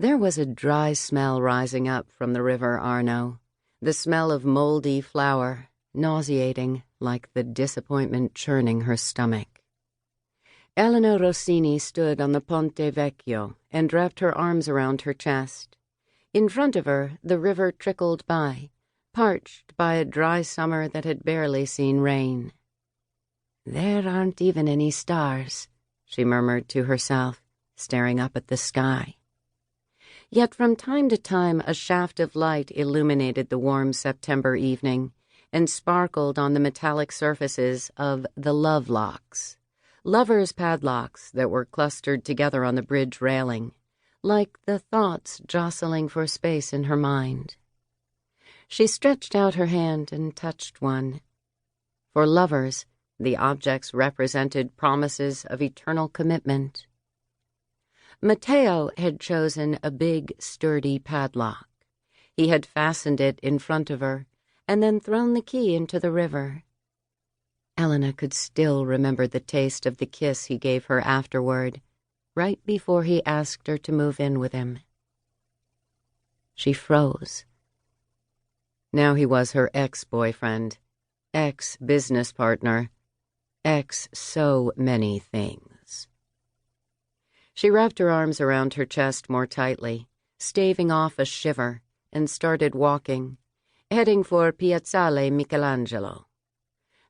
There was a dry smell rising up from the river Arno, the smell of moldy flour, nauseating like the disappointment churning her stomach. Elena Rossini stood on the Ponte Vecchio and wrapped her arms around her chest. In front of her, the river trickled by, parched by a dry summer that had barely seen rain. "There aren't even any stars," she murmured to herself, staring up at the sky. Yet from time to time a shaft of light illuminated the warm September evening and sparkled on the metallic surfaces of the love locks, lovers' padlocks that were clustered together on the bridge railing, like the thoughts jostling for space in her mind. She stretched out her hand and touched one. For lovers, the objects represented promises of eternal commitment. Matteo had chosen a big, sturdy padlock. He had fastened it in front of her and then thrown the key into the river. Elena could still remember the taste of the kiss he gave her afterward, right before he asked her to move in with him. She froze. Now he was her ex-boyfriend, ex-business partner, ex-so many things. She wrapped her arms around her chest more tightly, staving off a shiver, and started walking, heading for Piazzale Michelangelo.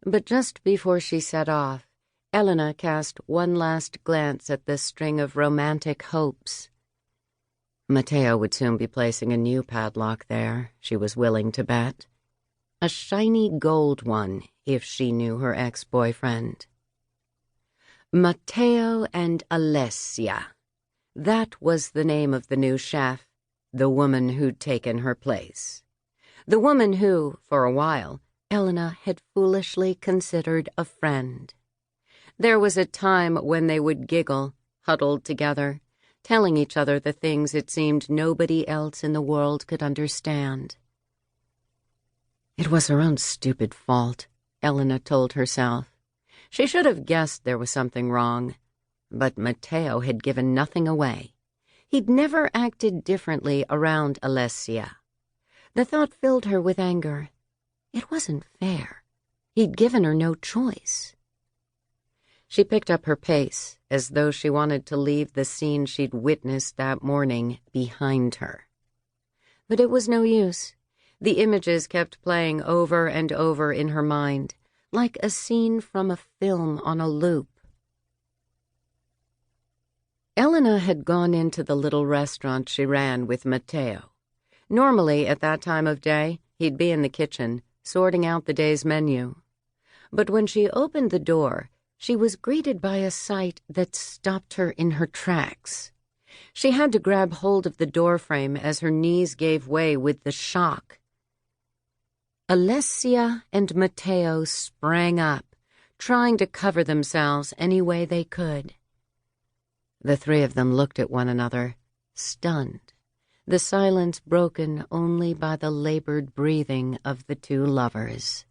But just before she set off, Elena cast one last glance at the string of romantic hopes. Matteo would soon be placing a new padlock there, she was willing to bet. A shiny gold one, if she knew her ex-boyfriend. Matteo and Alessia. That was the name of the new chef, the woman who'd taken her place. The woman who, for a while, Elena had foolishly considered a friend. There was a time when they would giggle, huddled together, telling each other the things it seemed nobody else in the world could understand. It was her own stupid fault, Elena told herself. She should have guessed there was something wrong. But Matteo had given nothing away. He'd never acted differently around Alessia. The thought filled her with anger. It wasn't fair. He'd given her no choice. She picked up her pace, as though she wanted to leave the scene she'd witnessed that morning behind her. But it was no use. The images kept playing over and over in her mind, like a scene from a film on a loop. Elena had gone into the little restaurant she ran with Matteo. Normally, at that time of day, he'd be in the kitchen, sorting out the day's menu. But when she opened the door, she was greeted by a sight that stopped her in her tracks. She had to grab hold of the doorframe as her knees gave way with the shock. Alessia and Matteo sprang up, trying to cover themselves any way they could. The three of them looked at one another, stunned, the silence broken only by the labored breathing of the two lovers.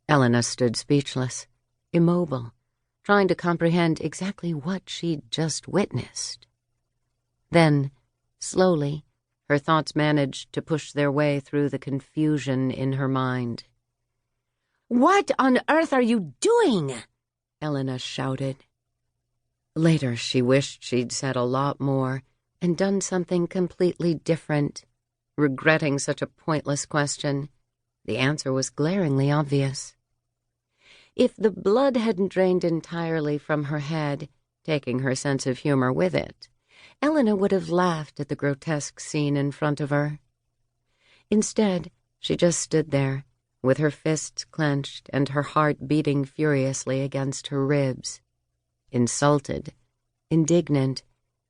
Elena stood speechless, immobile, trying to comprehend exactly what she'd just witnessed. Then, slowly, her thoughts managed to push their way through the confusion in her mind. "What on earth are you doing?" Elena shouted. Later, she wished she'd said a lot more and done something completely different, regretting such a pointless question. The answer was glaringly obvious. If the blood hadn't drained entirely from her head, taking her sense of humor with it, Elena would have laughed at the grotesque scene in front of her. Instead, she just stood there, with her fists clenched and her heart beating furiously against her ribs, insulted, indignant,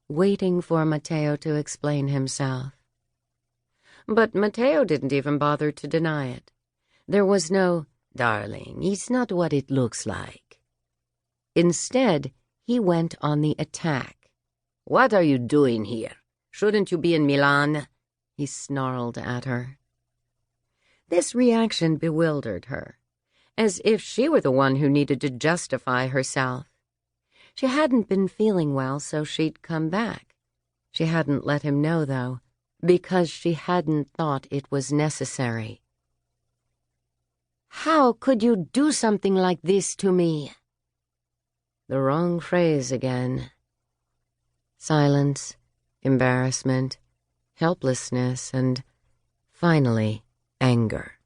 waiting for Matteo to explain himself. But Matteo didn't even bother to deny it. There was no, "Darling, it's not what it looks like." Instead, he went on the attack. "What are you doing here? Shouldn't you be in Milan?" he snarled at her. This reaction bewildered her, as if she were the one who needed to justify herself. She hadn't been feeling well, so she'd come back. She hadn't let him know, though, because she hadn't thought it was necessary. "How could you do something like this to me?" The wrong phrase again. Silence, embarrassment, helplessness, and, finally, anger.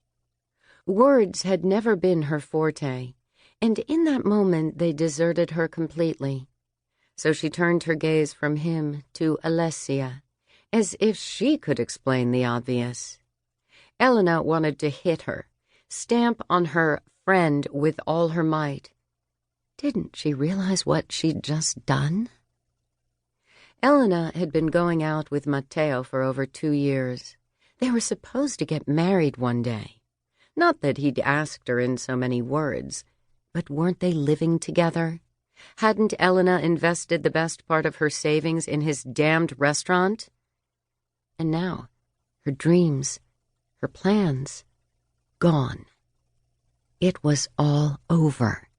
Words had never been her forte, and in that moment they deserted her completely. So she turned her gaze from him to Alessia, as if she could explain the obvious. Elena wanted to hit her, stamp on her friend with all her might. Didn't she realize what she'd just done? Elena had been going out with Matteo for over 2 years. They were supposed to get married one day. Not that he'd asked her in so many words, but weren't they living together? Hadn't Elena invested the best part of her savings in his damned restaurant? And now, her dreams, her plans, gone. It was all over.